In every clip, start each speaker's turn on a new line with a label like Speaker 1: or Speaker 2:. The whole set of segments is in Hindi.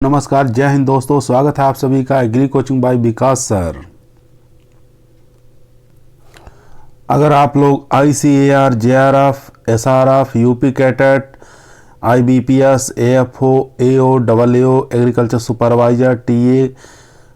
Speaker 1: नमस्कार, जय हिंद दोस्तों। स्वागत है आप सभी का एग्री कोचिंग बाय विकास सर। अगर आप लोग ICAR, JRF, SRF, UP CATET, IBPS, AFO, AO, AAO, agriculture supervisor, TA,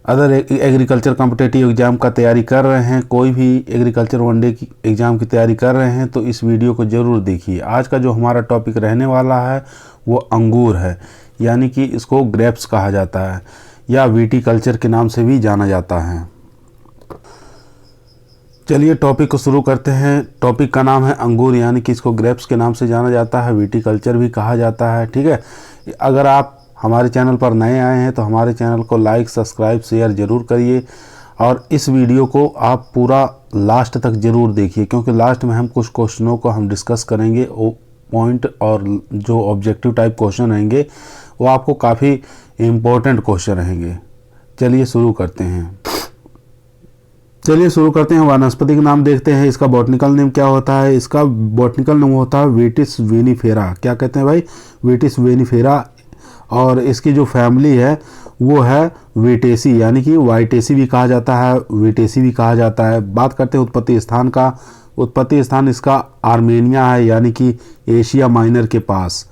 Speaker 1: other agriculture competitive exam का तैयारी कर रहे हैं, कोई भी एग्रीकल्चर वनडे की एग्ज़ाम की तैयारी कर रहे हैं तो इस वीडियो को ज़रूर देखिए। आज का जो हमारा टॉपिक रहने वाला है वो अंगूर है, यानी कि इसको ग्रेप्स कहा जाता है या विटीकल्चर के नाम से भी जाना जाता है। चलिए टॉपिक को शुरू करते हैं। टॉपिक का नाम है अंगूर, यानी कि इसको ग्रेप्स के नाम से जाना जाता है, विटीकल्चर भी कहा जाता है। ठीक है, अगर आप हमारे चैनल पर नए आए हैं तो हमारे चैनल को लाइक, सब्सक्राइब, शेयर ज़रूर करिए और इस वीडियो को आप पूरा लास्ट तक ज़रूर देखिए, क्योंकि लास्ट में हम कुछ क्वेश्चनों को हम डिस्कस करेंगे। वो पॉइंट और जो ऑब्जेक्टिव टाइप क्वेश्चन रहेंगे वो आपको काफ़ी इम्पोर्टेंट क्वेश्चन रहेंगे। चलिए शुरू करते हैं। वनस्पति का नाम देखते हैं। इसका बॉटनिकल नेम क्या होता है? इसका बॉटनिकल नेम होता है विटिस विनिफेरा। क्या कहते हैं भाई? विटिस विनिफेरा। और इसकी जो फैमिली है वो है विटेसी, यानी कि वाइटेसी भी कहा जाता है, विटेसी भी कहा जाता है। बात करते हैं उत्पत्ति स्थान का। उत्पत्ति स्थान इसका आर्मेनिया है, यानी कि एशिया माइनर के पास।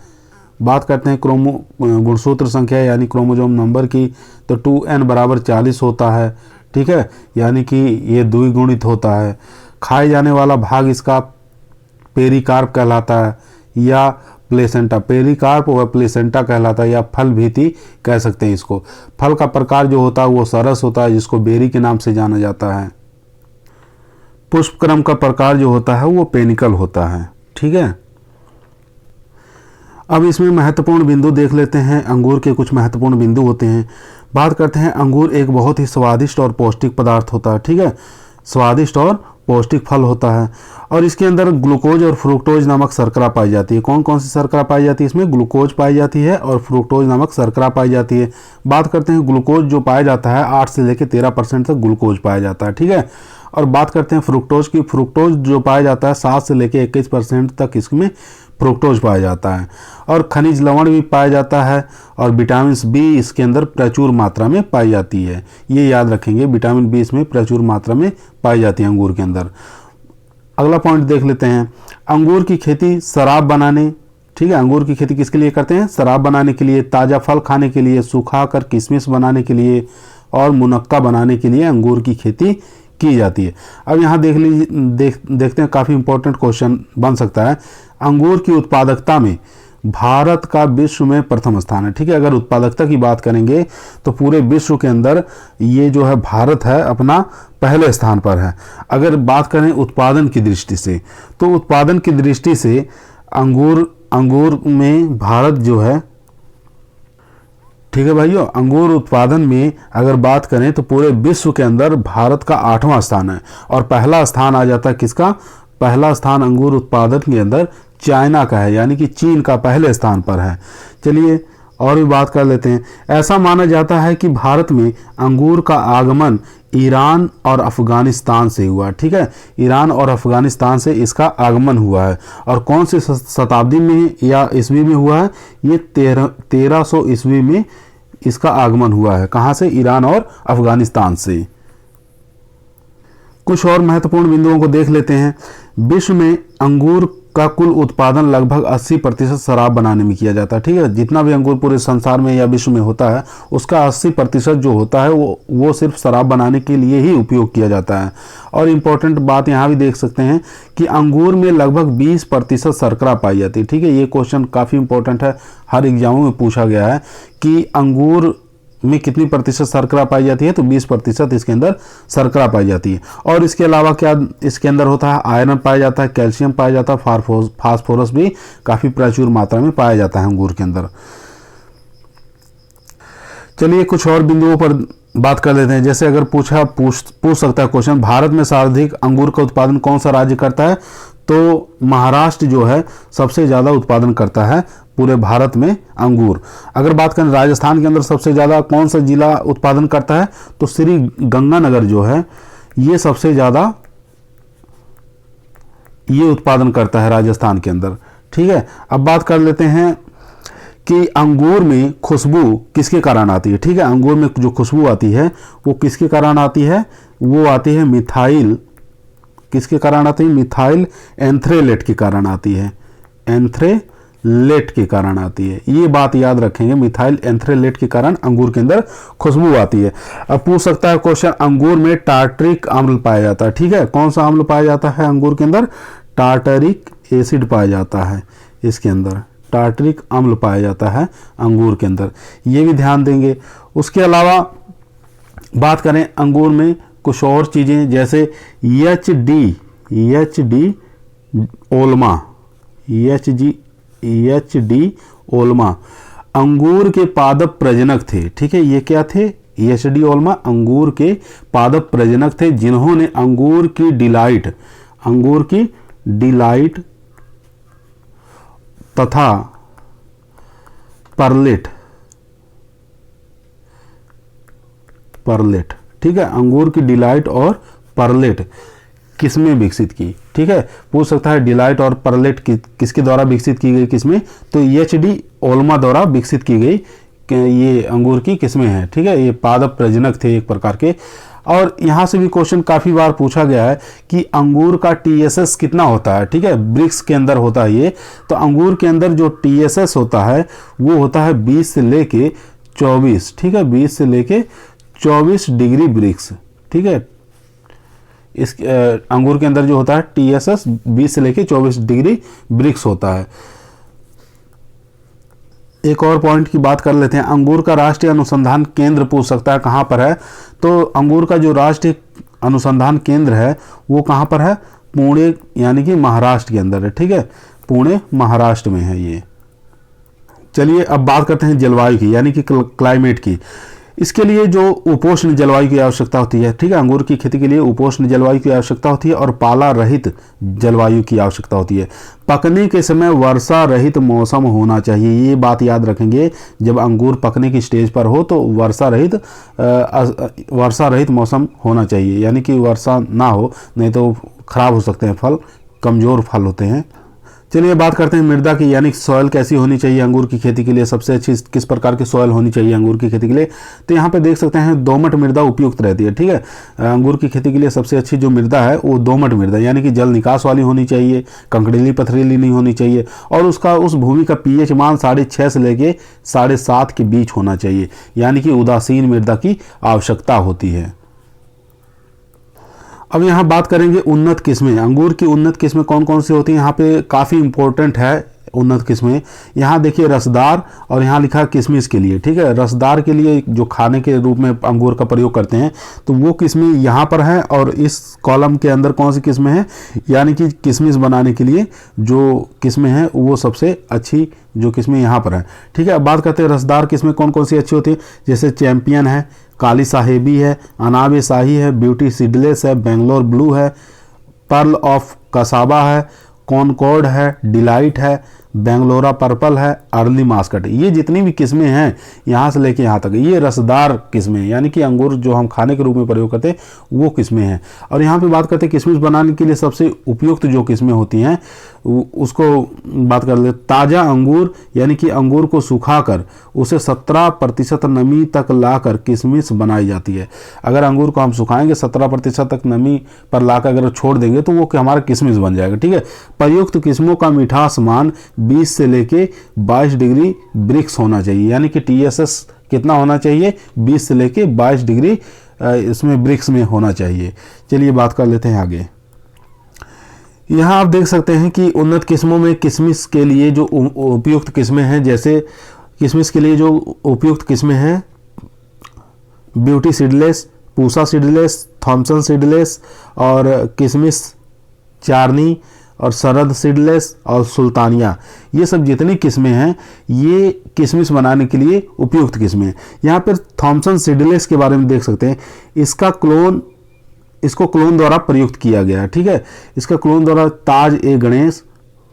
Speaker 1: बात करते हैं गुणसूत्र संख्या यानी क्रोमोसोम नंबर की, तो 2n बराबर 40 होता है। ठीक है, यानी कि ये द्विगुणित होता है। खाए जाने वाला भाग इसका पेरिकार्प कहलाता है या प्लेसेंटा। पेरिकार्प व प्लेसेंटा कहलाता है या फल भीति कह सकते हैं इसको। फल का प्रकार जो होता है वो सरस होता है, जिसको बेरी के नाम से जाना जाता है। पुष्पक्रम का प्रकार जो होता है वो पेनिकल होता है। ठीक है, अब इसमें महत्वपूर्ण बिंदु देख लेते हैं। अंगूर के कुछ महत्वपूर्ण बिंदु होते हैं। बात करते हैं, अंगूर एक बहुत ही स्वादिष्ट और पौष्टिक पदार्थ होता है। ठीक है, स्वादिष्ट और पौष्टिक फल होता है और इसके अंदर ग्लूकोज और फ्रुक्टोज नामक शर्करा पाई जाती है। कौन कौन सी शर्करा पाई जाती है? इसमें ग्लूकोज पाई जाती है और फ्रुक्टोज नामक शर्करा पाई जाती है। बात करते हैं ग्लूकोज जो पाया जाता है 8 से लेकर 13% तक ग्लूकोज पाया जाता है। ठीक है, और बात करते हैं फ्रुक्टोज की। फ्रुक्टोज जो पाया जाता है 7 से लेकर 21% तक इसमें फ्रुक्टोज पाया जाता है। और खनिज लवण भी पाया जाता है और विटामिन बी इसके अंदर प्रचुर मात्रा में पाई जाती है। ये याद रखेंगे, विटामिन बी इसमें प्रचुर मात्रा में पाई जाती है अंगूर के अंदर। अगला पॉइंट देख लेते हैं, अंगूर की खेती शराब बनाने। ठीक है, अंगूर की खेती किसके लिए करते हैं? शराब बनाने के लिए, ताज़ा फल खाने के लिए, सुखाकर किशमिश बनाने के लिए और मुनक्का बनाने के लिए अंगूर की खेती की जाती है। अब यहाँ देखते हैं, काफ़ी इंपॉर्टेंट क्वेश्चन बन सकता है। अंगूर की उत्पादकता में भारत का विश्व में प्रथम स्थान है। ठीक है, अगर उत्पादकता की बात करेंगे तो पूरे विश्व के अंदर ये जो है भारत है अपना पहले स्थान पर है। अगर बात करें उत्पादन की दृष्टि से, तो उत्पादन की दृष्टि से अंगूर में भारत जो है, ठीक है भाइयों, अंगूर उत्पादन में अगर बात करें तो पूरे विश्व के अंदर भारत का 8वां स्थान है और पहला स्थान आ जाता है किसका? पहला स्थान अंगूर उत्पादन के अंदर चाइना का है, यानी कि चीन का पहले स्थान पर है। चलिए और भी बात कर लेते हैं। ऐसा माना जाता है कि भारत में अंगूर का आगमन ईरान और अफगानिस्तान से हुआ। ठीक है, ईरान और अफगानिस्तान से इसका आगमन हुआ है। और कौन सी शताब्दी में या ईस्वी में हुआ है? ये 1300 ईस्वी में इसका आगमन हुआ है। कहाँ से? ईरान और अफगानिस्तान से। कुछ और महत्वपूर्ण बिंदुओं को देख लेते हैं। विश्व में अंगूर का कुल उत्पादन लगभग 80% शराब बनाने में किया जाता है। ठीक है, जितना भी अंगूर पूरे संसार में या विश्व में होता है उसका 80% जो होता है वो सिर्फ शराब बनाने के लिए ही उपयोग किया जाता है। और इम्पोर्टेंट बात यहाँ भी देख सकते हैं कि अंगूर में लगभग 20% शर्करा पाई जाती है। ठीक है, ये क्वेश्चन काफ़ी इंपॉर्टेंट है, हर एग्जामों में पूछा गया है कि अंगूर में कितनी प्रतिशत शर्करा पाई जाती है, तो 20% इसके अंदर शर्करा पाई जाती है। और इसके अलावा क्या इसके अंदर होता है? आयरन पाया जाता है, कैल्शियम पाया जाता है, फास्फोरस भी काफ़ी प्रचुर मात्रा में पाया जाता है अंगूर के अंदर। चलिए कुछ और बिंदुओं पर बात कर लेते हैं। जैसे अगर पूछ सकता है क्वेश्चन, भारत में सर्वाधिक अंगूर का उत्पादन कौन सा राज्य करता है? तो महाराष्ट्र जो है सबसे ज़्यादा उत्पादन करता है पूरे भारत में अंगूर। अगर बात करें राजस्थान के अंदर सबसे ज़्यादा कौन सा जिला उत्पादन करता है, तो श्री गंगानगर जो है ये सबसे ज़्यादा ये उत्पादन करता है राजस्थान के अंदर। ठीक है, अब बात कर लेते हैं कि अंगूर में खुशबू किसके कारण आती है। ठीक है, अंगूर में जो खुशबू आती है वो किसके कारण आती है, वो आती है मिथाइल, किसके कारण आती है, मिथाइल एंथ्रेलेट के कारण आती है, एंथ्रेलेट के कारण आती है। ये बात याद रखेंगे, मिथाइल एंथ्रेलेट के कारण अंगूर के अंदर खुशबू आती है। अब पूछ सकता है क्वेश्चन, अंगूर में टार्टरिक अम्ल पाया जाता है। ठीक है, कौन सा अम्ल पाया जाता है अंगूर के अंदर, टार्टरिक एसिड पाया जाता है, इसके अंदर टार्टरिक अम्ल पाया जाता है अंगूर के अंदर, ये भी ध्यान देंगे। उसके अलावा बात करें अंगूर में कुछ और चीज़ें, जैसे एच डी ओल्मा, एच डी ओल्मा अंगूर के पादप प्रजनक थे। ठीक है, ये क्या थे, एच डी ओल्मा अंगूर के पादप प्रजनक थे, जिन्होंने अंगूर की डिलाइट तथा परलेट, ठीक है, अंगूर की डिलाइट और परलेट किसमें विकसित की। ठीक है, पूछ सकता है डिलाइट और परलेट किसके द्वारा विकसित की गई किस्में, तो एच डी ओल्मा द्वारा विकसित की गई ये अंगूर की किस्में हैं। ठीक है, ये पादप प्रजनक थे एक प्रकार के। और यहाँ से भी क्वेश्चन काफ़ी बार पूछा गया है कि अंगूर का टीएसएस कितना होता है। ठीक है, ब्रिक्स के अंदर होता है ये, तो अंगूर के अंदर जो टीएसएस होता है वो होता है 20 से लेके 24। ठीक है, 20 से लेके 24 डिग्री ब्रिक्स। ठीक है, इस अंगूर के अंदर जो होता है टीएसएस 20 से लेके 24 डिग्री ब्रिक्स होता है। एक और पॉइंट की बात कर लेते हैं, अंगूर का राष्ट्रीय अनुसंधान केंद्र पूछ सकता है कहाँ पर है, तो अंगूर का जो राष्ट्रीय अनुसंधान केंद्र है वो कहाँ पर है, पुणे यानी कि महाराष्ट्र के अंदर है। ठीक है, पुणे महाराष्ट्र में है ये। चलिए अब बात करते हैं जलवायु की, यानी कि क्लाइमेट की। इसके लिए जो उपोष्ण जलवायु की आवश्यकता होती है। ठीक है, अंगूर की खेती के लिए उपोष्ण जलवायु की आवश्यकता होती है और पाला रहित जलवायु की आवश्यकता होती है। पकने के समय वर्षा रहित मौसम होना चाहिए, ये बात याद रखेंगे। जब अंगूर पकने की स्टेज पर हो तो वर्षा रहित मौसम होना चाहिए, यानी कि वर्षा ना हो, नहीं तो खराब हो सकते हैं फल, कमज़ोर फल होते हैं। चलिए बात करते हैं मृदा की, यानी सॉइल कैसी होनी चाहिए अंगूर की खेती के लिए, सबसे अच्छी किस प्रकार की सॉइल होनी चाहिए अंगूर की खेती के लिए। तो यहाँ पे देख सकते हैं दोमट मृदा उपयुक्त रहती है। ठीक है, अंगूर की खेती के लिए सबसे अच्छी जो मृदा है वो दोमट मृदा, यानी कि जल निकास वाली होनी चाहिए, कंकड़ीली पथरीली नहीं होनी चाहिए, और उस भूमि का पीएच मान 6.5 से लेके 7.5 के बीच होना चाहिए, यानी कि उदासीन मृदा की आवश्यकता होती है। अब यहाँ बात करेंगे उन्नत किस्में। अंगूर की उन्नत किस्में कौन कौन सी होती हैं, यहाँ पे काफ़ी इंपॉर्टेंट है उन्नत किस्में। यहाँ देखिए रसदार, और यहाँ लिखा किशमिश के लिए। ठीक है, रसदार के लिए जो खाने के रूप में अंगूर का प्रयोग करते हैं, तो वो किस्में यहाँ पर हैं, और इस कॉलम के अंदर कौन सी किस्में हैं, यानी कि किशमिश बनाने के लिए जो किस्में हैं वो सबसे अच्छी जो किस्में यहाँ पर हैं। ठीक है, अब बात करते हैं रसदार किस्में कौन कौन सी अच्छी होती है, जैसे चैंपियन है, काली साहेबी है, अनाबे शाही है, ब्यूटी सीडलेस है, बेंगलोर ब्लू है, पर्ल ऑफ कसाबा है, कॉनकॉर्ड है, डिलाइट है, बेंगलोरा पर्पल है, अर्ली मास्कट। ये जितनी भी किस्में हैं यहाँ से लेके यहाँ तक, ये रसदार किस्में, यानी कि अंगूर जो हम खाने के रूप में प्रयोग करते हैं वो किस्में हैं। और यहाँ पे बात करते हैं किशमिश बनाने के लिए सबसे उपयुक्त जो किस्में होती हैं उसको बात कर ले। ताज़ा अंगूर, यानी कि अंगूर को सुखाकर उसे 17% नमी तक लाकर किशमिश बनाई जाती है। अगर अंगूर को हम सुखाएंगे 17% तक नमी पर लाकर अगर छोड़ देंगे तो वो हमारा किशमिश बन जाएगा। ठीक है, प्रयुक्त किस्मों का मिठास मान 20 से लेके 22 डिग्री ब्रिक्स होना चाहिए, यानी कि टीएसएस कितना होना चाहिए, 20 से लेके 22 डिग्री इसमें ब्रिक्स में होना चाहिए। चलिए बात कर लेते हैं आगे। यहाँ आप देख सकते हैं कि उन्नत किस्मों में किशमिश के लिए जो उपयुक्त किस्में हैं, जैसे किशमिश के लिए जो उपयुक्त किस्में हैं, beauty seedless, Pusa seedless, Thompson seedless, और किशमिश चारनी, और सरद सीडलेस, और सुल्तानिया। ये सब जितनी किस्में हैं ये किशमिश बनाने के लिए उपयुक्त किस्में हैं। यहाँ पर थॉमसन सीडलेस के बारे में देख सकते हैं, इसको क्लोन द्वारा प्रयुक्त किया गया है। ठीक है, इसका क्लोन द्वारा ताज ए गणेश,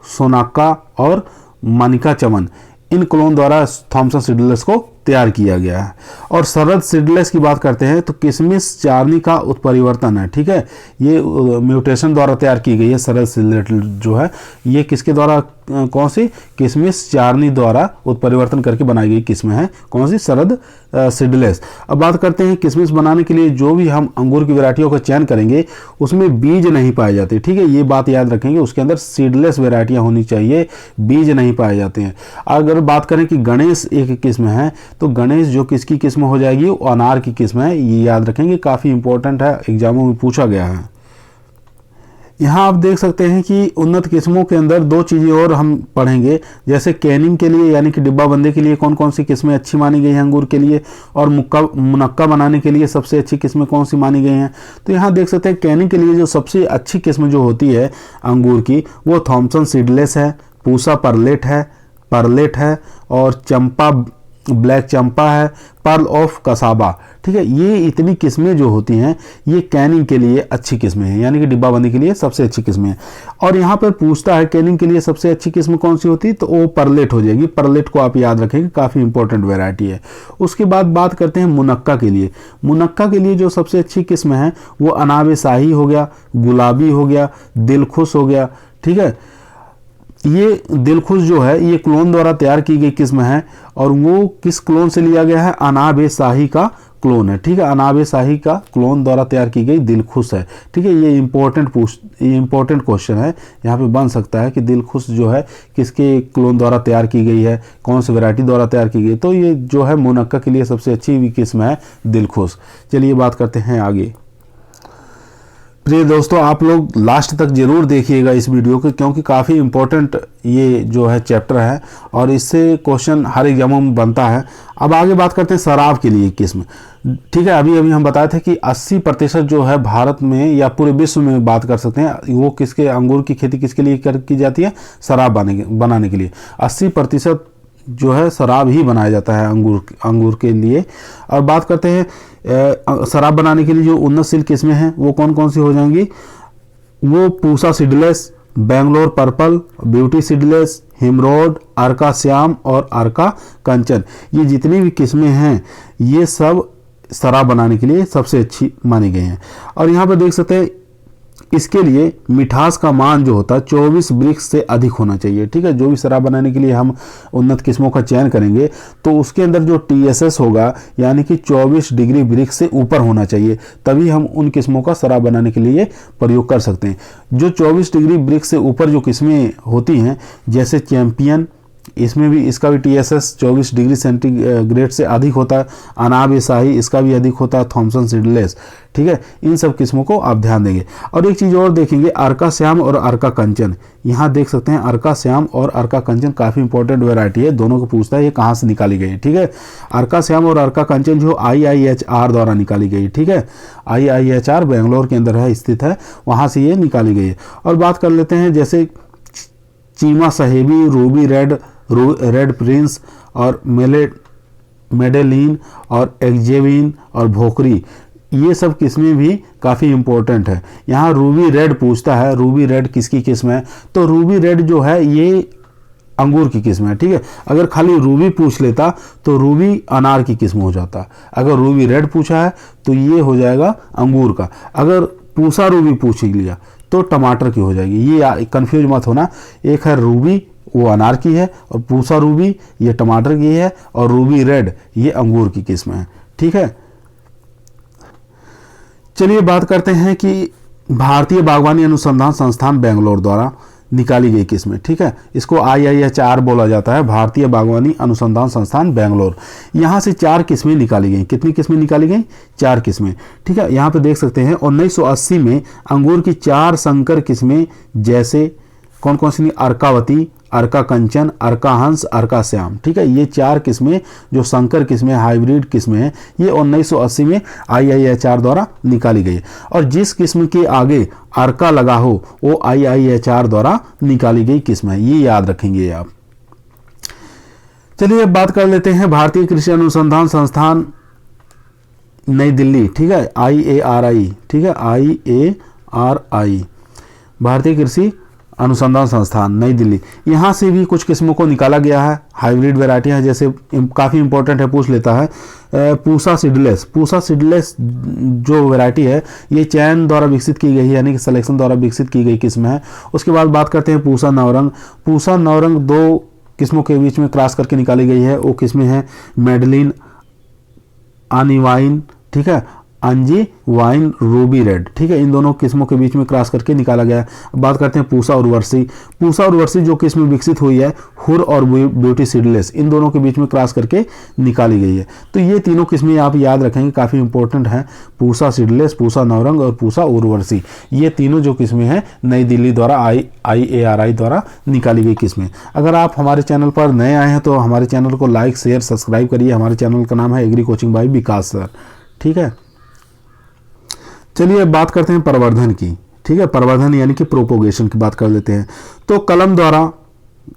Speaker 1: सोनाका और मनिका चमन, इन क्लोन द्वारा थॉमसन सीडलेस को तैयार किया गया है। और शरद सीडलेस की बात करते हैं तो किशमिश चारनी का उत्परिवर्तन है, ठीक है, ये म्यूटेशन द्वारा तैयार की गई है। शरद सीडलेस जो है ये किसके द्वारा, कौन सी, किशमिश चारनी द्वारा उत्परिवर्तन करके बनाई गई किस्म है, कौन सी, शरद सीडलेस। अब बात करते हैं किशमिश बनाने के लिए जो भी हम अंगूर की वैरायटियों का चयन करेंगे उसमें बीज नहीं पाए जाते, ठीक है, ये बात याद रखेंगे, उसके अंदर सीडलेस वैरायटियां होनी चाहिए, बीज नहीं पाए जाते हैं। अगर बात करें कि गणेश एक किस्म है तो गणेश जो किसकी किस्म हो जाएगी, वो अनार की किस्म है, ये याद रखेंगे, काफ़ी इंपॉर्टेंट है, एग्जामों में पूछा गया है। यहाँ आप देख सकते हैं कि उन्नत किस्मों के अंदर दो चीज़ें और हम पढ़ेंगे, जैसे कैनिंग के लिए यानी कि डिब्बाबंदी के लिए कौन कौन सी किस्में अच्छी मानी गई हैं अंगूर के लिए, और मुनक्का बनाने के लिए सबसे अच्छी किस्में कौन सी मानी गई हैं। तो यहाँ देख सकते हैं कैनिंग के लिए जो सबसे अच्छी किस्म जो होती है अंगूर की वो थॉमसन सीडलेस है, पूसा परलेट है और चंपा ब्लैक चंपा है, पर्ल ऑफ कसाबा, ठीक है, ये इतनी किस्में जो होती हैं ये कैनिंग के लिए अच्छी किस्में हैं, यानी कि डिब्बाबंदी के लिए सबसे अच्छी किस्में हैं। और यहाँ पर पूछता है कैनिंग के लिए सबसे अच्छी किस्म कौन सी होती है, तो वो परलेट हो जाएगी, परलेट को आप याद रखेंगे, काफ़ी इंपॉर्टेंट वैरायटी है। उसके बाद बात करते हैं मुनक्का के लिए। मुनक्का के लिए जो सबसे अच्छी किस्म है वो अनाब शाही हो गया, गुलाबी हो गया, दिलखुश हो गया, ठीक है। ये दिलखुश जो है ये क्लोन द्वारा तैयार की गई किस्म है और वो किस क्लोन से लिया गया है, अनाब शाही का क्लोन है, ठीक है, अनाब शाही का क्लोन द्वारा तैयार की गई दिलखुश है, ठीक है। ये इंपॉर्टेंट क्वेश्चन है, यहाँ पे बन सकता है कि दिलखुश जो है किसके क्लोन द्वारा तैयार की गई है, कौन सी वैरायटी द्वारा तैयार की गई, तो ये जो है मुनक्का के लिए सबसे अच्छी किस्म है दिलखुश। चलिए बात करते हैं आगे। प्रिय दोस्तों, आप लोग लास्ट तक जरूर देखिएगा इस वीडियो को, क्योंकि काफ़ी इंपॉर्टेंट ये जो है चैप्टर है और इससे क्वेश्चन हर एग्जामों में बनता है। अब आगे बात करते हैं शराब के लिए किस्म, ठीक है। अभी हम बताए थे कि 80% जो है भारत में या पूरे विश्व में बात कर सकते हैं वो किसके, अंगूर की खेती किसके लिए की जाती है, शराब बनाने के लिए। 80% जो है शराब ही बनाया जाता है अंगूर के लिए। और बात करते हैं शराब बनाने के लिए जो उन्नतशील किस्में हैं वो कौन कौन सी हो जाएंगी, वो Pusa seedless, Bangalore purple, beauty seedless, Himrod, Arka Shyam और अर्का कंचन, ये जितनी भी किस्में हैं ये सब शराब बनाने के लिए सबसे अच्छी मानी गई हैं। और यहाँ पर देख सकते हैं इसके लिए मिठास का मान जो होता है 24 ब्रिक्स से अधिक होना चाहिए, ठीक है। जो भी शराब बनाने के लिए हम उन्नत किस्मों का चयन करेंगे तो उसके अंदर जो TSS होगा यानी कि 24 डिग्री ब्रिक्स से ऊपर होना चाहिए, तभी हम उन किस्मों का शराब बनाने के लिए प्रयोग कर सकते हैं। जो 24 डिग्री ब्रिक्स से ऊपर जो किस्में होती हैं जैसे चैंपियन, इसमें भी इसका भी TSS 24 डिग्री सेंटीग्रेड से अधिक होता है, अनाब शाही इसका भी अधिक होता है, थॉमसन सीडलेस, ठीक है। इन सब किस्मों को आप ध्यान देंगे। और एक चीज़ और देखेंगे, अर्का श्याम और अर्का कंचन, यहाँ देख सकते हैं अर्का श्याम और अर्का कंचन काफ़ी इंपॉर्टेंट वैरायटी है, दोनों को पूछता है ये कहाँ से निकाली गई है, ठीक है। अर्का श्याम और अर्का कंचन जो IIHR द्वारा निकाली गई, ठीक है, IIHR बेंगलोर के अंदर है, स्थित है, वहाँ से ये निकाली गई है। और बात कर लेते हैं जैसे चीमा साहेबी, रूबी रेड प्रिंस और मेडेलिन और एक्जेविन और भोकरी, ये सब किस्में भी काफ़ी इंपॉर्टेंट है। यहाँ रूबी रेड पूछता है, रूबी रेड किसकी किस्म है, तो रूबी रेड जो है ये अंगूर की किस्म है, ठीक है। अगर खाली रूबी पूछ लेता तो रूबी अनार की किस्म हो जाता, अगर रूबी रेड पूछा है तो ये हो जाएगा अंगूर का, अगर पूसा रूबी पूछ लिया तो टमाटर की हो जाएगी। ये कंफ्यूज मत होना, एक है रूबी वो अनार की है और पूसा रूबी ये टमाटर की है और रूबी रेड ये अंगूर की किस्म है, ठीक है। चलिए बात करते हैं कि भारतीय बागवानी अनुसंधान संस्थान बेंगलोर द्वारा निकाली गई किस्में, ठीक है। इसको IIHR बोला जाता है, भारतीय बागवानी अनुसंधान संस्थान बेंगलोर। यहाँ से 4 किस्में निकाली गई। कितनी किस्में निकाली गई? 4 किस्में, ठीक है। यहाँ पे देख सकते हैं 1980 में अंगूर की 4 संकर किस्में जैसे कौन कौन सी, अर्कावती, अर्का कंचन, अर्का हंस, अर्का श्याम, ठीक है। ये 4 किस्में जो संकर किस्में, हाइब्रिड किस्में हैं, ये 1980 में IIHR द्वारा निकाली गई। और जिस किस्म के आगे अर्का लगा हो वो IIHR द्वारा निकाली गई किस्म है, ये याद रखेंगे आप। चलिए अब बात कर लेते हैं भारतीय कृषि अनुसंधान संस्थान नई दिल्ली, ठीक है, IARI, ठीक है, IARI, भारतीय कृषि अनुसंधान संस्थान नई दिल्ली, यहाँ से भी कुछ किस्मों को निकाला गया है। हाइब्रिड वैरायटी है, जैसे काफ़ी इंपॉर्टेंट है, पूछ लेता है। पूसा सीडलेस, पूसा सीडलेस जो वैरायटी है ये चयन द्वारा विकसित की गई है, यानी कि सिलेक्शन द्वारा विकसित की गई किस्म है। उसके बाद बात करते हैं पूसा नवरंग। पूसा नवरंग दो किस्मों के बीच में क्रॉस करके निकाली गई है। वो किस्में हैं मेडलिन आनीवाइन, ठीक है, अंजी वाइन रूबी रेड, ठीक है, इन दोनों किस्मों के बीच में क्रॉस करके निकाला गया है। अब बात करते हैं पूसा उर्वशी। पूसा उर्वशी जो किस्म विकसित हुई है हुर और ब्यूटी सीडलेस, इन दोनों के बीच में क्रॉस करके निकाली गई है। तो ये तीनों किस्में आप याद रखेंगे, काफ़ी इंपॉर्टेंट हैं। पूसा सीडलेस, पूसा नवरंग और पूसा उर्वशी, ये तीनों जो किस्में हैं नई दिल्ली द्वारा IARI द्वारा निकाली गई किस्में। अगर आप हमारे चैनल पर नए आए हैं तो हमारे चैनल को लाइक शेयर सब्सक्राइब करिए। हमारे चैनल का नाम है एग्री कोचिंग बाय विकास सर, ठीक है। चलिए अब बात करते हैं प्रवर्धन की, ठीक है। प्रवर्धन यानी कि प्रोपोगेशन की बात कर लेते हैं। तो कलम द्वारा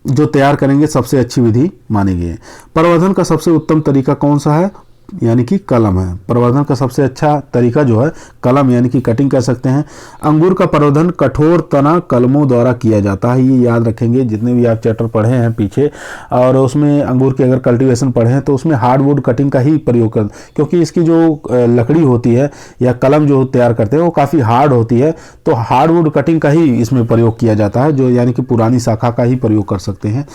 Speaker 1: जो तैयार करेंगे सबसे अच्छी विधि मानी गई है। प्रवर्धन का सबसे उत्तम तरीका कौन सा है, यानी कि कलम है। प्रवर्धन का सबसे अच्छा तरीका जो है कलम यानी कि कटिंग कर सकते हैं। अंगूर का प्रवर्धन कठोर तना कलमों द्वारा किया जाता है, ये याद रखेंगे। जितने भी आप चैप्टर पढ़े हैं पीछे और उसमें अंगूर की अगर कल्टीवेशन पढ़े हैं तो उसमें हार्डवुड कटिंग का ही प्रयोग कर, क्योंकि इसकी जो लकड़ी होती है या कलम जो तैयार करते हैं वो काफ़ी हार्ड होती है, तो हार्डवुड कटिंग का ही इसमें प्रयोग किया जाता है, जो यानी कि पुरानी शाखा का ही प्रयोग कर सकते हैं।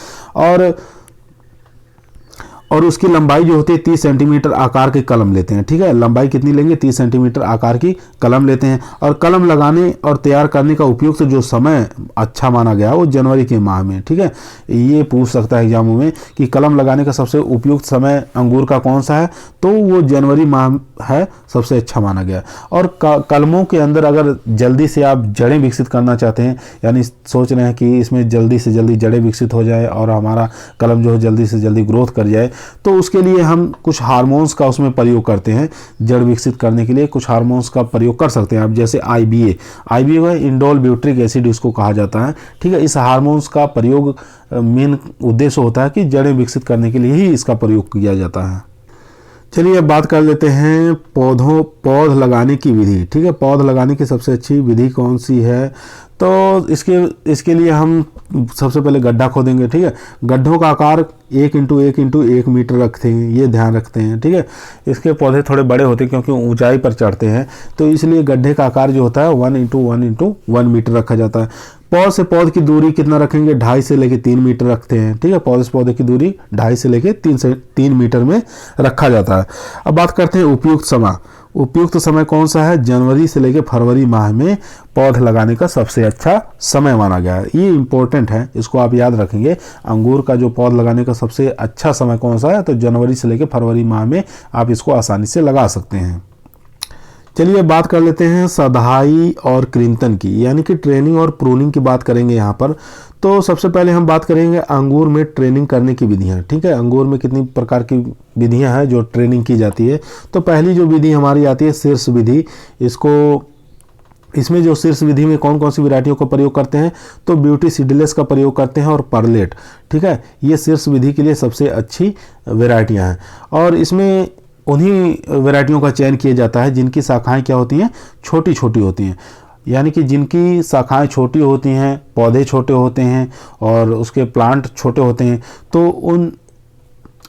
Speaker 1: और उसकी लंबाई जो होती है 30 सेंटीमीटर आकार की कलम लेते हैं, ठीक है। लंबाई कितनी लेंगे, 30 सेंटीमीटर आकार की कलम लेते हैं। और कलम लगाने और तैयार करने का उपयुक्त जो समय अच्छा माना गया वो जनवरी के माह में, ठीक है। ये पूछ सकता है एग्जामों में कि कलम लगाने का सबसे उपयुक्त समय अंगूर का कौन सा है, तो वो जनवरी माह है, सबसे अच्छा माना गया। और कलमों के अंदर अगर जल्दी से आप जड़ें विकसित करना चाहते हैं, यानी सोच रहे हैं कि इसमें जल्दी से जल्दी जड़ें विकसित हो जाए और हमारा कलम जो है जल्दी से जल्दी ग्रोथ कर जाए, तो उसके लिए हम कुछ हार्मोन्स का उसमें प्रयोग करते हैं। जड़ विकसित करने के लिए कुछ हार्मोन्स का प्रयोग कर सकते हैं आप, जैसे IBA इंडोल ब्यूट्रिक एसिड इसको कहा जाता है, ठीक है। इस हार्मोन्स का प्रयोग मेन उद्देश्य होता है कि जड़ें विकसित करने के लिए ही इसका प्रयोग किया जाता है। चलिए अब बात कर लेते हैं पौध लगाने की विधि, ठीक है। पौध लगाने की सबसे अच्छी विधि कौन सी है, तो इसके लिए हम सबसे पहले गड्ढा खोदेंगे, ठीक है। गड्ढों का आकार 1 × 1 × 1 मीटर रखते हैं, ये ध्यान रखते हैं, ठीक है। इसके पौधे थोड़े बड़े होते हैं क्योंकि ऊंचाई पर चढ़ते हैं, तो इसलिए गड्ढे का आकार जो होता है 1 × 1 × 1 मीटर रखा जाता है। पौध से पौध की दूरी कितना रखेंगे, 2.5 से लेकर 3 मीटर रखते हैं, ठीक है। पौधे से पौधे की दूरी 2.5 से लेकर 3 मीटर में रखा जाता है। अब बात करते हैं उपयुक्त समय। उपयुक्त समय कौन सा है, जनवरी से लेकर फरवरी माह में पौध लगाने का सबसे अच्छा समय माना गया है। ये इंपॉर्टेंट है, इसको आप याद रखेंगे। अंगूर का जो पौध लगाने का सबसे अच्छा समय कौन सा है, तो जनवरी से लेकर फरवरी माह में आप इसको आसानी से लगा सकते हैं। चलिए बात कर लेते हैं सदाई और कृंतन की, यानी कि ट्रेनिंग और प्रूनिंग की बात करेंगे यहाँ पर। तो सबसे पहले हम बात करेंगे अंगूर में ट्रेनिंग करने की विधियाँ, ठीक है। अंगूर में कितनी प्रकार की विधियाँ हैं जो ट्रेनिंग की जाती है। तो पहली जो विधि हमारी आती है शीर्ष विधि। इसमें जो शीर्ष विधि में कौन कौन सी वैरायटियों का प्रयोग करते हैं, तो ब्यूटी सीडलेस का प्रयोग करते हैं और परलेट, ठीक है। ये शीर्ष विधि के लिए सबसे अच्छी वैरायटियाँ हैं और इसमें उन्हीं वैरायटियों का चयन किया जाता है जिनकी शाखाएं क्या होती हैं, छोटी छोटी होती हैं, यानी कि जिनकी शाखाएं छोटी होती हैं, पौधे छोटे होते हैं और उसके प्लांट छोटे होते हैं, तो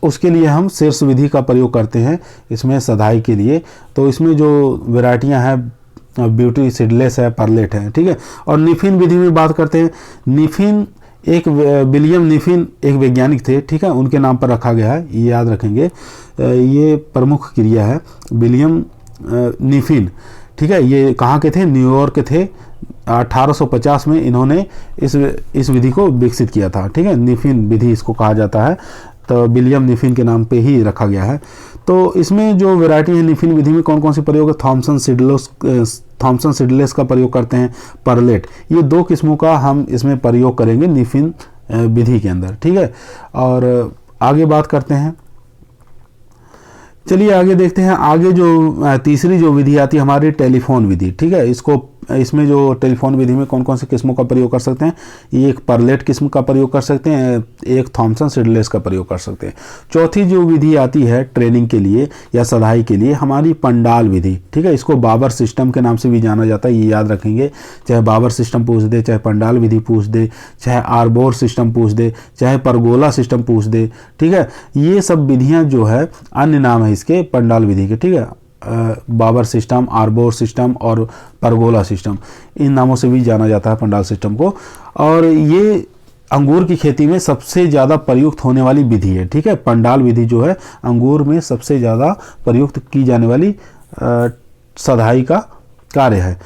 Speaker 1: उसके लिए हम शीर्ष विधि का प्रयोग करते हैं इसमें सदाई के लिए। तो इसमें जो वैरायटियां हैं ब्यूटी सीडलेस है, परलेट है, ठीक है। और निफिन विधि में बात करते हैं। निफिन विलियम निफिन एक वैज्ञानिक थे, ठीक है, उनके नाम पर रखा गया है, ये याद रखेंगे। ये प्रमुख क्रिया है विलियम निफिन, ठीक है। ये कहाँ के थे, न्यूयॉर्क के थे। 1850 में इन्होंने इस विधि को विकसित किया था, ठीक है। निफिन विधि इसको कहा जाता है, तो विलियम निफिन के नाम पे ही रखा गया है। तो इसमें जो वैरायटी है निफिन विधि में कौन कौन सी प्रयोग है, थॉमसन सीडलेस का प्रयोग करते हैं, परलेट, ये दो किस्मों का हम इसमें प्रयोग करेंगे निफिन विधि के अंदर, ठीक है। और आगे बात करते हैं, चलिए आगे देखते हैं। आगे जो तीसरी जो विधि आती है हमारी टेलीफोन विधि, ठीक है। इसको इसमें जो टेलीफोन विधि में कौन कौन सी किस्मों का प्रयोग कर सकते हैं, एक परलेट किस्म का प्रयोग कर सकते हैं, एक थॉमसन सीडलेस का प्रयोग कर सकते हैं। चौथी जो विधि आती है ट्रेनिंग के लिए या सधाई के लिए, हमारी पंडाल विधि, ठीक है। इसको बाबर सिस्टम के नाम से भी जाना जाता है, ये याद रखेंगे। चाहे बाबर सिस्टम पूछ दे, चाहे पंडाल विधि पूछ दे, चाहे आर्बोर सिस्टम पूछ दे, चाहे परगोला सिस्टम पूछ दे, ठीक है। ये सब विधियां जो है अन्य नाम है इसके पंडाल विधि के, ठीक है। बाबर सिस्टम, आर्बोर सिस्टम और परगोला सिस्टम, इन नामों से भी जाना जाता है पंडाल सिस्टम को। और ये अंगूर की खेती में सबसे ज़्यादा प्रयुक्त होने वाली विधि है, ठीक है। पंडाल विधि जो है अंगूर में सबसे ज़्यादा प्रयुक्त की जाने वाली सधाई का कार्य है।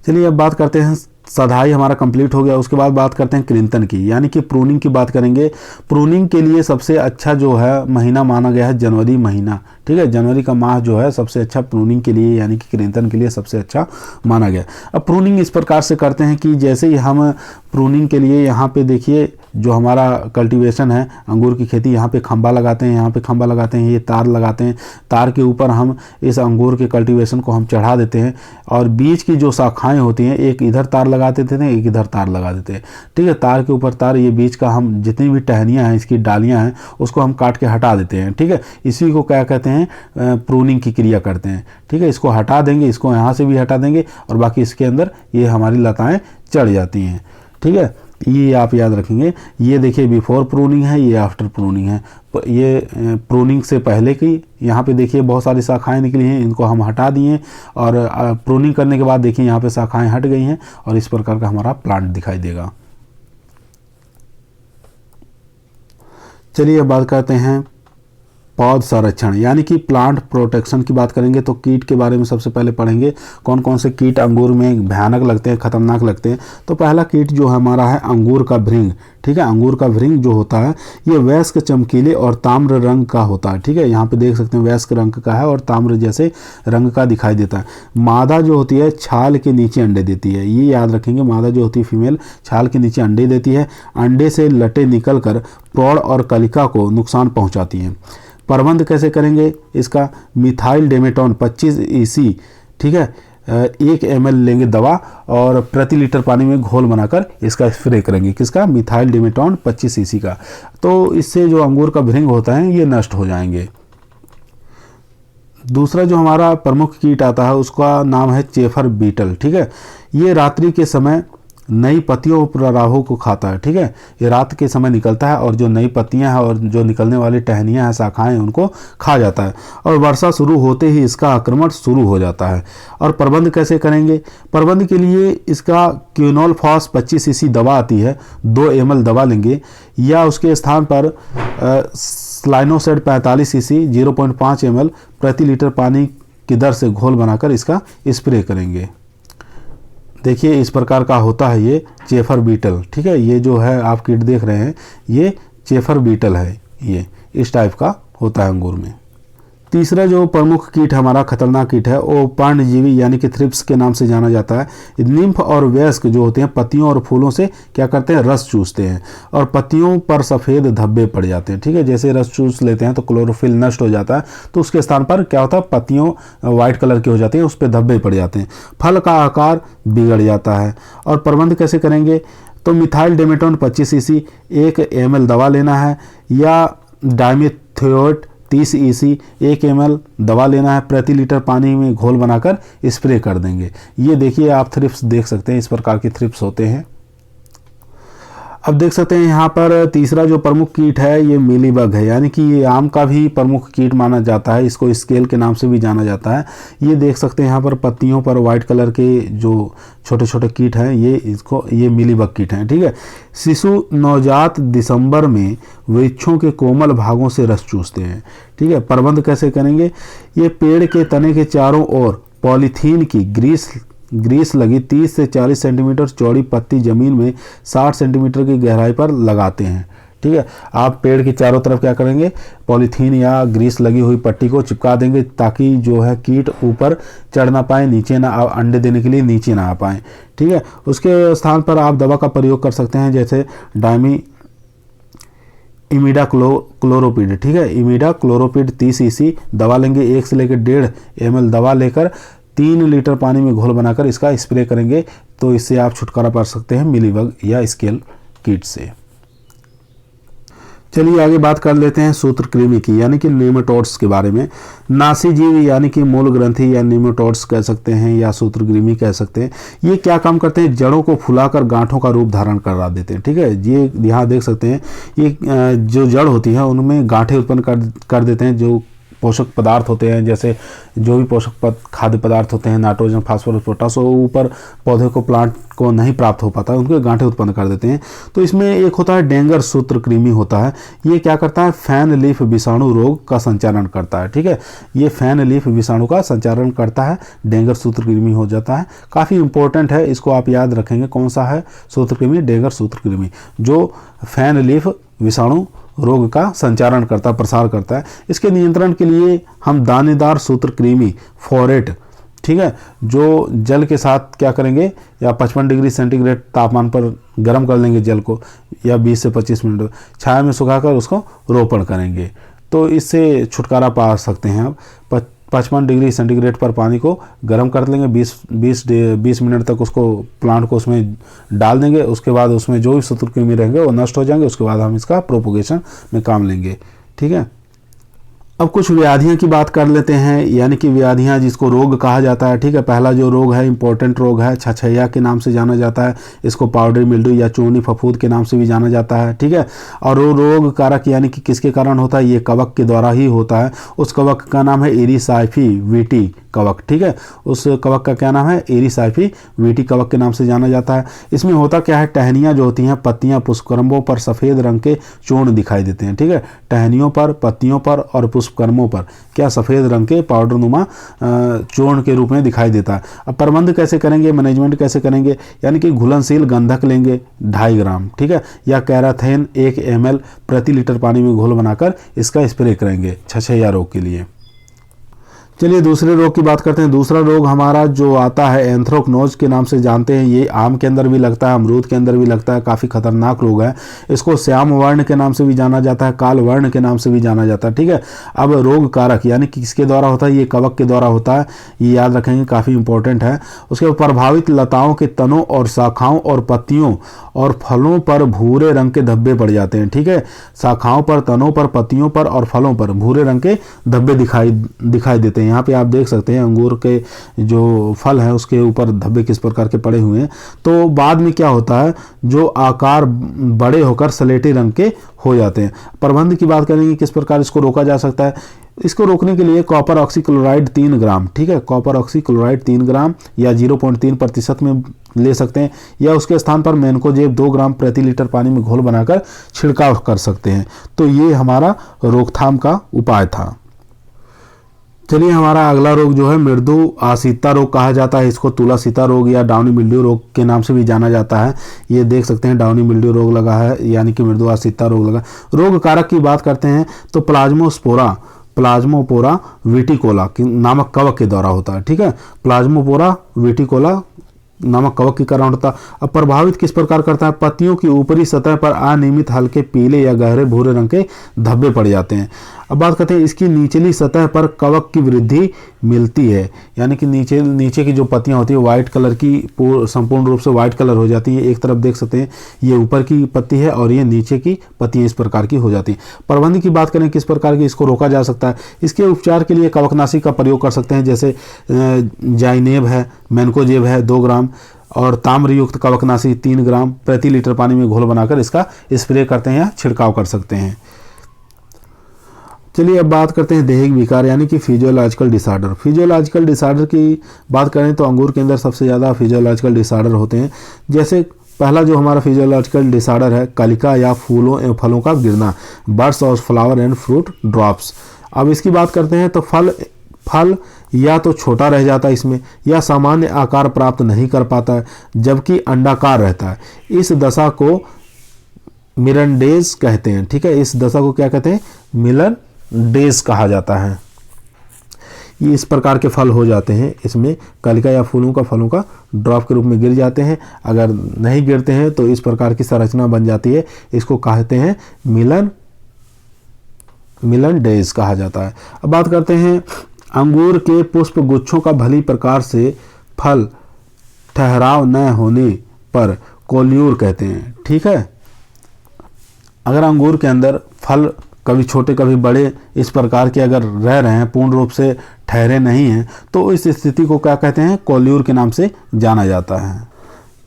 Speaker 1: चलिए अब बात करते हैं, सधाई हमारा कंप्लीट हो गया, उसके बाद बात करते हैं कृंतन की, यानी कि प्रूनिंग की बात करेंगे। प्रूनिंग के लिए सबसे अच्छा जो है महीना माना गया है जनवरी महीना, ठीक है। जनवरी का माह जो है सबसे अच्छा प्रूनिंग के लिए यानी कि कृंतन के लिए सबसे अच्छा माना गया। अब प्रूनिंग इस प्रकार से करते हैं कि जैसे ही हम प्रूनिंग के लिए यहाँ पे देखिए जो हमारा कल्टीवेशन है अंगूर की खेती, यहाँ पे खंबा लगाते हैं, यहाँ पे खंबा लगाते हैं, ये तार लगाते हैं, तार के ऊपर हम इस अंगूर के कल्टीवेशन को हम चढ़ा देते हैं और बीच की जो शाखाएं होती हैं एक इधर तार लगा देते हैं, एक इधर तार लगा देते हैं, ठीक है। तार के ऊपर तार, ये बीच का हम जितनी भी टहनियाँ हैं इसकी डालियाँ हैं उसको हम काट के हटा देते हैं, ठीक है। इसी को क्या कहते हैं, प्रूनिंग की क्रिया करते हैं, ठीक है। इसको हटा देंगे, इसको यहाँ से भी हटा देंगे और बाकी इसके अंदर ये हमारी लताएँ चढ़ जाती हैं, ठीक है। ये आप याद रखेंगे। ये देखिए बिफोर प्रूनिंग है, ये आफ्टर प्रूनिंग है। ये प्रूनिंग से पहले की, यहाँ पे देखिए बहुत सारी शाखाएं निकली हैं, इनको हम हटा दिए और प्रूनिंग करने के बाद देखिए यहाँ पे शाखाएं हट गई हैं और इस प्रकार का हमारा प्लांट दिखाई देगा। चलिए अब बात करते हैं पौध संरक्षण यानी कि प्लांट प्रोटेक्शन की बात करेंगे। तो कीट के बारे में सबसे पहले पढ़ेंगे, कौन कौन से कीट अंगूर में भयानक लगते हैं, खतरनाक लगते हैं। तो पहला कीट जो हमारा है अंगूर का भृंग, ठीक है। अंगूर का भृंग जो होता है ये वयस्क, चमकीले और ताम्र रंग का होता है, ठीक है। यहाँ पे देख सकते हैं वयस्क रंग का है और ताम्र जैसे रंग का दिखाई देता है। मादा जो होती है छाल के नीचे अंडे देती है, ये याद रखेंगे। मादा जो होती है फीमेल छाल के नीचे अंडे देती है। अंडे से लटे निकलकर प्रौढ़ और कलिका को नुकसान पहुँचाती हैं। प्रबंध कैसे करेंगे इसका, मिथाइल डेमेटोन 25 EC, ठीक है, 1 ml लेंगे दवा और प्रति लीटर पानी में घोल बनाकर इसका स्प्रे करेंगे। किसका, मिथाइल डेमेटोन 25 EC का। तो इससे जो अंगूर का भृंग होता है ये नष्ट हो जाएंगे। दूसरा जो हमारा प्रमुख कीट आता है उसका नाम है चेफर बीटल, ठीक है। ये रात्रि के समय नई पत्तियों और प्रवाहों को खाता है, ठीक है। ये रात के समय निकलता है और जो नई पत्तियां हैं और जो निकलने वाली टहनियां हैं, शाखाएं हैं, उनको खा जाता है और वर्षा शुरू होते ही इसका आक्रमण शुरू हो जाता है। और प्रबंध कैसे करेंगे, प्रबंध के लिए इसका क्विनोलफॉस 25 EC दवा आती है, 2 ml दवा लेंगे या उसके स्थान पर स्लाइनोसेड 45 EC 0.5 ml प्रति लीटर पानी की दर से घोल बनाकर इसका स्प्रे करेंगे। देखिए इस प्रकार का होता है ये चेफर बीटल, ठीक है। ये जो है आप कीट देख रहे हैं ये चेफर बीटल है, ये इस टाइप का होता है अंगूर में। तीसरा जो प्रमुख कीट हमारा खतरनाक कीट है वो पर्णजीवी यानी कि थ्रिप्स के नाम से जाना जाता है। निम्फ और वयस्क जो होते हैं पत्तियों और फूलों से क्या करते हैं, रस चूसते हैं और पत्तियों पर सफ़ेद धब्बे पड़ जाते हैं, ठीक है। जैसे रस चूस लेते हैं तो क्लोरोफिल नष्ट हो जाता है, तो उसके स्थान पर क्या होता है, पत्तियों वाइट कलर की हो जाती हैं, उस पर धब्बे पड़ जाते हैं, फल का आकार बिगड़ जाता है। और प्रबंध कैसे करेंगे, तो मिथाइल डेमेटोन 25 EC 1 ml दवा लेना है या डाइमेथोएट 30 EC 1 ml दवा लेना है, प्रति लीटर पानी में घोल बनाकर स्प्रे कर देंगे। ये देखिए आप थ्रिप्स देख सकते हैं, इस प्रकार के थ्रिप्स होते हैं। अब देख सकते हैं यहाँ पर तीसरा जो प्रमुख कीट है ये मीलीबग है, यानी कि ये आम का भी प्रमुख कीट माना जाता है, इसको स्केल के नाम से भी जाना जाता है। ये देख सकते हैं यहाँ पर पत्तियों पर वाइट कलर के जो छोटे छोटे कीट हैं ये मीलीबग कीट हैं, ठीक है। शिशु नवजात दिसंबर में वृक्षों के कोमल भागों से रस चूसते हैं, ठीक है। प्रबंध कैसे करेंगे, ये पेड़ के तने के चारों ओर पॉलीथीन की ग्रीस लगी 30 से 40 सेंटीमीटर चौड़ी पत्ती जमीन में 60 सेंटीमीटर की गहराई पर लगाते हैं, ठीक है। आप पेड़ की चारों तरफ क्या करेंगे, पॉलीथीन या ग्रीस लगी हुई पट्टी को चिपका देंगे ताकि जो है कीट ऊपर चढ़ ना पाए, नीचे ना अंडे देने के लिए नीचे ना आ पाए, ठीक है। उसके स्थान पर आप दवा का प्रयोग कर सकते हैं, जैसे क्लोरोपिड, ठीक है, इमिडा क्लोरोपिड 30 ईसी दवा लेंगे। 1 से लेकर 1.5 ml दवा लेकर 3 लीटर पानी में घोल बनाकर इसका स्प्रे करेंगे, तो इससे आप छुटकारा पा सकते हैं मिलीबग या स्केल कीट से। चलिए आगे बात कर लेते हैं सूत्रकृमि की, यानी कि नीमेटोड्स के बारे में। नासी जीव यानी कि मूल ग्रंथि या नीमेटोड्स कह सकते हैं या सूत्रकृमि कह सकते हैं। ये क्या काम करते हैं? जड़ों को फुलाकर गांठों का रूप धारण करा देते हैं, ठीक है। ये यहाँ देख सकते हैं, ये जो जड़ होती है उनमें गांठें उत्पन्न कर देते हैं। जो पोषक पदार्थ होते हैं, जैसे जो भी पोषक खाद्य पदार्थ होते हैं, नाइट्रोजन, फास्फोरस, पोटास, वो ऊपर पौधे को, प्लांट को नहीं प्राप्त हो पाता है, उनके गांठें उत्पन्न कर देते हैं। तो इसमें एक होता है डेंगर सूत्रकृमि होता है। ये क्या करता है? फैन लीफ विषाणु रोग का संचारण करता है, ठीक है। ये फैन लीफ विषाणु का संचारण करता है, डेंगर सूत्रकृमि हो जाता है। काफ़ी इंपॉर्टेंट है, इसको आप याद रखेंगे। कौन सा है सूत्रकृमि? डेंगर सूत्रकृमि, जो फैन लीफ विषाणु रोग का संचारण करता, प्रसार करता है। इसके नियंत्रण के लिए हम दानेदार सूत्रकृमि फोरेट, ठीक है, जो जल के साथ क्या करेंगे, या 55 डिग्री सेंटीग्रेड तापमान पर गर्म कर लेंगे जल को, या 20 से 25 मिनट छाया में सुखाकर उसको रोपण करेंगे, तो इससे छुटकारा पा सकते हैं आप। 55 डिग्री सेंटीग्रेड पर पानी को गर्म कर लेंगे, 20 मिनट तक उसको, प्लांट को उसमें डाल देंगे। उसके बाद उसमें जो भी सूत्रकृमि रहेंगे वो नष्ट हो जाएंगे। उसके बाद हम इसका प्रोपोगेशन में काम लेंगे, ठीक है। अब कुछ व्याधियां की बात कर लेते हैं, यानी कि व्याधियां जिसको रोग कहा जाता है, ठीक है। पहला जो रोग है, इंपॉर्टेंट रोग है, छछैया के नाम से जाना जाता है। इसको पाउडरी मिल्ड्यू या चूनी फफूंद के नाम से भी जाना जाता है, ठीक है। और वो रोग कारक यानी कि किसके कारण होता है? ये कवक के द्वारा ही होता है। उस कवक का नाम है एरिसाइफी वीटी कवक, ठीक है। उस कवक का क्या नाम है? एरिसाइफी वीटी कवक के नाम से जाना जाता है। इसमें होता क्या है? टहनियाँ जो होती हैं, पत्तियाँ, पुष्पक्रमों पर सफ़ेद रंग के चूर्ण दिखाई देते हैं, ठीक है। टहनियों पर, पत्तियों पर और पुष्पक्रमों पर क्या सफ़ेद रंग के पाउडर नुमा चूर्ण के रूप में दिखाई देता है। अब प्रबंध कैसे करेंगे, मैनेजमेंट कैसे करेंगे? यानी कि घुलनशील गंधक लेंगे 2.5 ग्राम, ठीक है, या कैराथेन 1 ml प्रति लीटर पानी में घोल बनाकर इसका स्प्रे करेंगे छछैया रोग के लिए। चलिए दूसरे रोग की बात करते हैं। दूसरा रोग हमारा जो आता है एंथ्रोकनोज के नाम से जानते हैं। ये आम के अंदर भी लगता है, अमरूद के अंदर भी लगता है। काफ़ी खतरनाक रोग है। इसको श्याम वर्ण के नाम से भी जाना जाता है, काल वर्ण के नाम से भी जाना जाता है, ठीक है। अब रोग कारक यानी कि किसके द्वारा होता है? ये कवक के द्वारा होता है, ये याद रखेंगे, काफ़ी इंपॉर्टेंट है। उसके प्रभावित लताओं के तनों और शाखाओं और पत्तियों और फलों पर भूरे रंग के धब्बे पड़ जाते हैं, ठीक है। शाखाओं पर, तनों पर, पत्तियों पर और फलों पर भूरे रंग के धब्बे दिखाई देते हैं। यहाँ पे आप देख सकते हैं अंगूर के जो फल है उसके ऊपर धब्बे किस प्रकार के पड़े हुए हैं। तो बाद में क्या होता है? जो आकार बड़े होकर स्लेटी रंग के हो जाते हैं। प्रबंध की बात करेंगे, किस प्रकार इसको रोका जा सकता है। इसको रोकने के लिए कॉपर ऑक्सीक्लोराइड 3 ग्राम, ठीक है, कॉपर ऑक्सीक्लोराइड 3 ग्राम या 0.3% में ले सकते हैं, या उसके स्थान पर मैनकोजेब 2 ग्राम प्रति लीटर पानी में घोल बनाकर छिड़काव कर सकते हैं। तो ये हमारा रोकथाम का उपाय था। चलिए हमारा अगला रोग जो है मृदु आसिता रोग कहा जाता है। इसको तुलासीता रोग या डाउनी मिल्ड्यू रोग के नाम से भी जाना जाता है। ये देख सकते हैं डाउनी मिल्ड्यू रोग लगा है, यानी कि मृदु आसिता रोग लगा। रोग कारक की बात करते हैं तो प्लाज्मोपोरा विटिकोला नामक कवक के द्वारा होता है, ठीक है। प्लाज्मोपोरा विटिकोला नामक कवक के कारण होता है। अब प्रभावित किस प्रकार करता है? पत्तियों की ऊपरी सतह पर अनियमित हल्के पीले या गहरे भूरे रंग के धब्बे पड़ जाते हैं। अब बात करते हैं इसकी निचली सतह पर कवक की वृद्धि मिलती है, यानी कि नीचे की जो पत्तियां होती है व्हाइट कलर की, संपूर्ण रूप से व्हाइट कलर हो जाती है। एक तरफ देख सकते हैं ये ऊपर की पत्ती है और ये नीचे की पत्तियां इस प्रकार की हो जाती हैं। प्रबंध की बात करें किस प्रकार की इसको रोका जा सकता है। इसके उपचार के लिए कवकनाशी का प्रयोग कर सकते हैं, जैसे जाइनेब है, मैनकोजेब है 2 ग्राम और ताम्रयुक्त कवकनाशी 3 ग्राम प्रति लीटर पानी में घोल बनाकर इसका स्प्रे करते हैं या छिड़काव कर सकते हैं। चलिए अब बात करते हैं दैहिक विकार यानी कि फिजियोलॉजिकल डिसऑर्डर। फिजियोलॉजिकल डिसऑर्डर की बात करें तो अंगूर के अंदर सबसे ज़्यादा फिजियोलॉजिकल डिसऑर्डर होते हैं। जैसे पहला जो हमारा फिजियोलॉजिकल डिसऑर्डर है कलिका या फूलों एवं फलों का गिरना, बर्ड्स और फ्लावर एंड फ्रूट ड्रॉप्स। अब इसकी बात करते हैं तो फल या तो छोटा रह जाता है इसमें, या सामान्य आकार प्राप्त नहीं कर पाता है, जबकि अंडाकार रहता है। इस दशा को मिरनडेज कहते हैं, ठीक है। इस दशा को क्या कहते हैं? मिरनडेज कहा जाता है। ये इस प्रकार के फल हो जाते हैं, इसमें कलिका या फलों का ड्रॉप के रूप में गिर जाते हैं। अगर नहीं गिरते हैं तो इस प्रकार की संरचना बन जाती है, इसको कहते हैं मिलन मिलन डेज कहा जाता है। अब बात करते हैं अंगूर के पुष्प गुच्छों का भली प्रकार से फल ठहराव न होने पर कोल्यूर कहते हैं। ठीक है, अगर अंगूर के अंदर फल कभी छोटे कभी बड़े इस प्रकार के अगर रह रहे हैं, पूर्ण रूप से ठहरे नहीं हैं, तो इस स्थिति को क्या कहते हैं? कोल्यूर के नाम से जाना जाता है।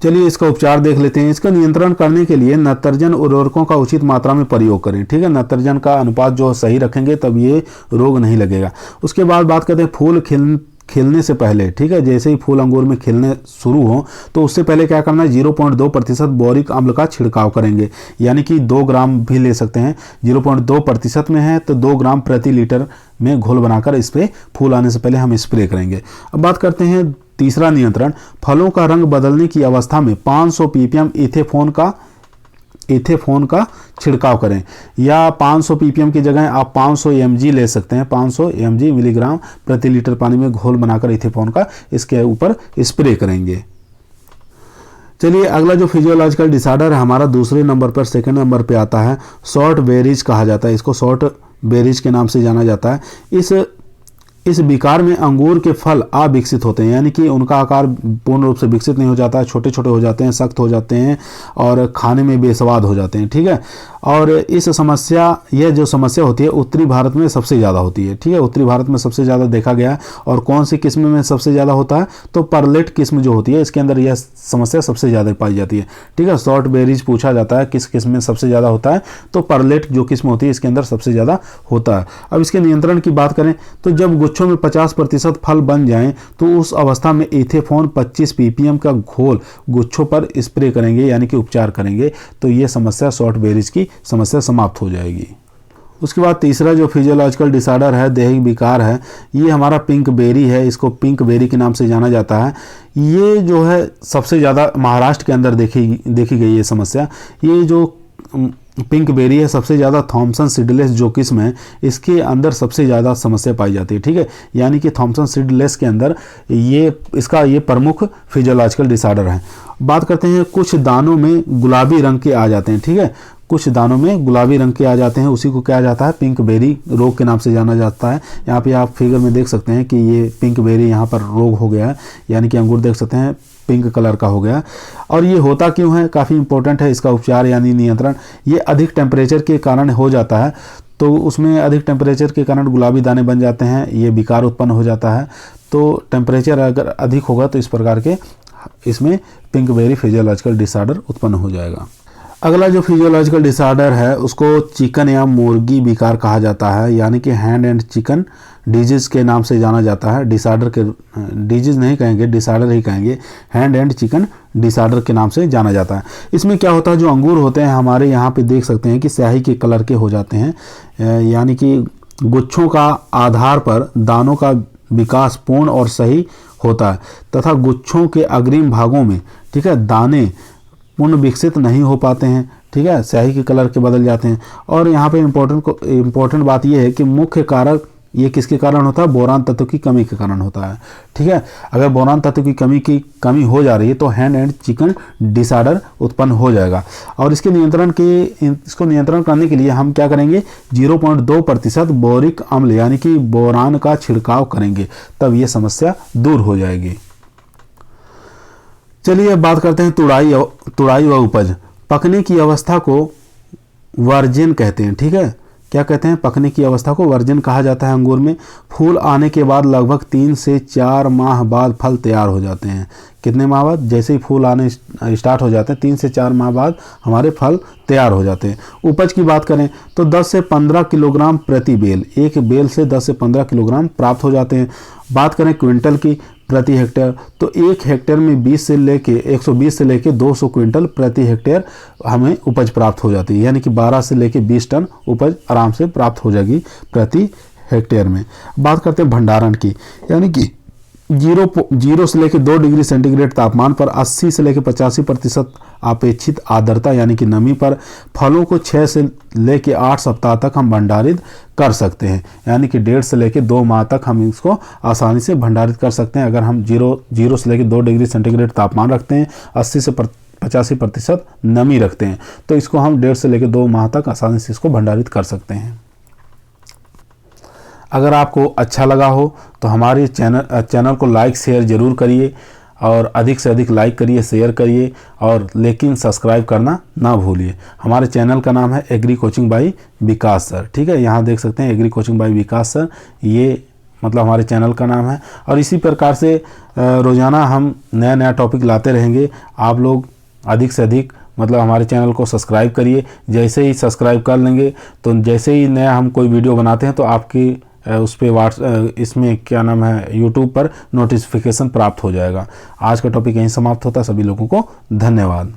Speaker 1: चलिए इसका उपचार देख लेते हैं। इसका नियंत्रण करने के लिए नत्रजन उर्वरकों का उचित मात्रा में प्रयोग करें। ठीक है, नत्रजन का अनुपात जो सही रखेंगे तब ये रोग नहीं लगेगा। उसके बाद बात करते हैं फूल खिलने से पहले। ठीक है, जैसे ही फूल अंगूर में खिलने शुरू हो तो उससे पहले क्या करना है? 0.2% बोरिक अम्ल का छिड़काव करेंगे, यानी कि 2 ग्राम भी ले सकते हैं। 0.2% में है तो 2 ग्राम प्रति लीटर में घोल बनाकर इस पे फूल आने से पहले हम स्प्रे करेंगे। अब बात करते हैं तीसरा नियंत्रण, फलों का रंग बदलने की अवस्था में 500 ppm इथेफोन का छिड़काव करें, या 500 ppm की जगह आप 500 mg ले सकते हैं। 500 mg मिलीग्राम प्रति लीटर पानी में घोल बनाकर इथेफोन का इसके ऊपर स्प्रे करेंगे। चलिए अगला जो फिजियोलॉजिकल डिसऑर्डर है हमारा दूसरे नंबर पर, सेकंड नंबर पे आता है शॉर्ट बेरीज कहा जाता है। इसको शॉर्ट बेरीज के नाम से जाना जाता है। इस विकार में अंगूर के फल अविकसित होते हैं, यानी कि उनका आकार पूर्ण रूप से विकसित नहीं हो जाता है, छोटे छोटे हो जाते हैं, सख्त हो जाते हैं और खाने में बेस्वाद हो जाते हैं। ठीक है, और यह जो समस्या होती है उत्तरी भारत में सबसे ज़्यादा होती है। ठीक है, उत्तरी भारत में सबसे ज़्यादा देखा गया है। और कौन सी किस्म में सबसे ज़्यादा होता है? तो परलेट किस्म जो होती है इसके अंदर यह समस्या सबसे ज़्यादा पाई जाती है। ठीक है, शॉर्ट बेरीज पूछा जाता है किस किस्म में सबसे ज़्यादा होता है, तो परलेट जो किस्म होती है इसके अंदर सबसे ज़्यादा होता है। अब इसके नियंत्रण की बात करें तो जब गुच्छों में 50% फल बन जाएं तो उस अवस्था में इथेफोन 25 ppm का घोल गुच्छों पर स्प्रे करेंगे, यानी कि उपचार करेंगे, तो ये समस्या शॉर्ट बेरीज की समस्या समाप्त हो जाएगी। उसके बाद तीसरा जो फिजियोलॉजिकल डिसऑर्डर है, दैहिक विकार है, ये हमारा पिंक बेरी है। इसको पिंक बेरी के नाम से जाना जाता है। ये जो है सबसे ज़्यादा महाराष्ट्र के अंदर देखी गई ये समस्या। ये जो पिंक बेरी है सबसे ज़्यादा थॉमसन सीडलेस जो किस्म है इसके अंदर सबसे ज़्यादा समस्या पाई जाती है। ठीक है, यानी कि थॉमसन सीडलेस के अंदर ये प्रमुख फिजियोलॉजिकल डिसऑर्डर है। बात करते हैं कुछ दानों में गुलाबी रंग के आ जाते हैं। ठीक है, कुछ दानों में गुलाबी रंग के आ जाते हैं, उसी को क्या जाता है? पिंक बेरी रोग के नाम से जाना जाता है। यहाँ पे आप फिगर में देख सकते हैं कि ये पिंक बेरी यहाँ पर रोग हो गया है, यानी कि अंगूर देख सकते हैं पिंक कलर का हो गया। और ये होता क्यों है? काफ़ी इंपॉर्टेंट है इसका उपचार यानी नियंत्रण। ये अधिक टेम्परेचर के कारण हो जाता है, तो उसमें अधिक टेम्परेचर के कारण गुलाबी दाने बन जाते हैं, ये विकार उत्पन्न हो जाता है। तो टेम्परेचर अगर अधिक होगा तो इस प्रकार के इसमें पिंक बेरी फिजियोलॉजिकल डिसऑर्डर उत्पन्न हो जाएगा। अगला जो फिजियोलॉजिकल डिसऑर्डर है उसको चिकन या मुर्गी विकार कहा जाता है, यानी कि हैंड एंड चिकन डिजीज के नाम से जाना जाता है। डिसऑर्डर के डिजीज नहीं कहेंगे, डिसऑर्डर ही कहेंगे। हैंड एंड चिकन डिसऑर्डर के नाम से जाना जाता है। इसमें क्या होता है, जो अंगूर होते हैं हमारे यहाँ पे देख सकते हैं कि स्याही के कलर के हो जाते हैं, यानी कि गुच्छों का आधार पर दानों का विकास पूर्ण और सही होता है तथा गुच्छों के अग्रिम भागों में, ठीक है, दाने पूर्ण विकसित नहीं हो पाते हैं। ठीक है, स्याही के कलर के बदल जाते हैं। और यहाँ पे इम्पोर्टेंट बात यह है कि मुख्य कारक ये किसके कारण होता है? बोरान तत्व की कमी के कारण होता है। ठीक है, अगर बोरान तत्व की कमी हो जा रही है तो हैंड एंड चिकन डिसऑर्डर उत्पन्न हो जाएगा। और इसको नियंत्रण करने के लिए हम क्या करेंगे? 0.2% बोरिक अम्ल यानी कि बोरान का छिड़काव करेंगे, तब ये समस्या दूर हो जाएगी। चलिए अब बात करते हैं तुड़ाई व उपज। पकने की अवस्था को वर्जन कहते हैं। ठीक है, क्या कहते हैं? पकने की अवस्था को वर्जन कहा जाता है। अंगूर में फूल आने के बाद लगभग 3 से 4 माह बाद फल तैयार हो जाते हैं। कितने माह बाद? जैसे ही फूल आने स्टार्ट हो जाते हैं 3 से 4 माह बाद हमारे फल तैयार हो जाते हैं। उपज की बात करें तो 10 से 15 किलोग्राम प्रति बेल, एक बेल से 10 से 15 किलोग्राम प्राप्त हो जाते हैं। बात करें क्विंटल की प्रति हेक्टेयर तो 1 हेक्टेयर में 120 से लेके 200 क्विंटल प्रति हेक्टेयर हमें उपज प्राप्त हो जाती है, यानी कि 12 से लेके 20 टन उपज आराम से प्राप्त हो जाएगी प्रति हेक्टेयर में। बात करते हैं भंडारण की, यानी कि 0 से लेकर 2 डिग्री सेंटीग्रेड तापमान पर 80 से लेकर 85% अपेक्षित आर्द्रता यानी कि नमी पर फलों को 6 से लेकर 8 सप्ताह तक हम भंडारित कर सकते हैं, यानी कि 1.5 से लेकर 2 माह तक हम इसको आसानी से भंडारित कर सकते हैं। अगर हम 0 से लेकर 2 डिग्री सेंटीग्रेड तापमान रखते हैं, 80 से 85% नमी रखते हैं, तो इसको हम 1.5 से लेकर 2 माह तक आसानी से इसको भंडारित कर सकते हैं। अगर आपको अच्छा लगा हो तो हमारे चैनल को लाइक शेयर ज़रूर करिए, और अधिक से अधिक लाइक करिए, शेयर करिए, और लेकिन सब्सक्राइब करना ना भूलिए। हमारे चैनल का नाम है एग्री कोचिंग बाय विकास सर, ठीक है। यहाँ देख सकते हैं एग्री कोचिंग बाय विकास सर, ये मतलब हमारे चैनल का नाम है। और इसी प्रकार से रोज़ाना हम नया नया टॉपिक लाते रहेंगे। आप लोग अधिक से अधिक मतलब हमारे चैनल को सब्सक्राइब करिए। जैसे ही सब्सक्राइब कर लेंगे तो जैसे ही नया हम कोई वीडियो बनाते हैं तो आपकी उस पर इसमें क्या नाम है यूट्यूब पर नोटिफिकेशन प्राप्त हो जाएगा। आज का टॉपिक यहीं समाप्त होता है। सभी लोगों को धन्यवाद।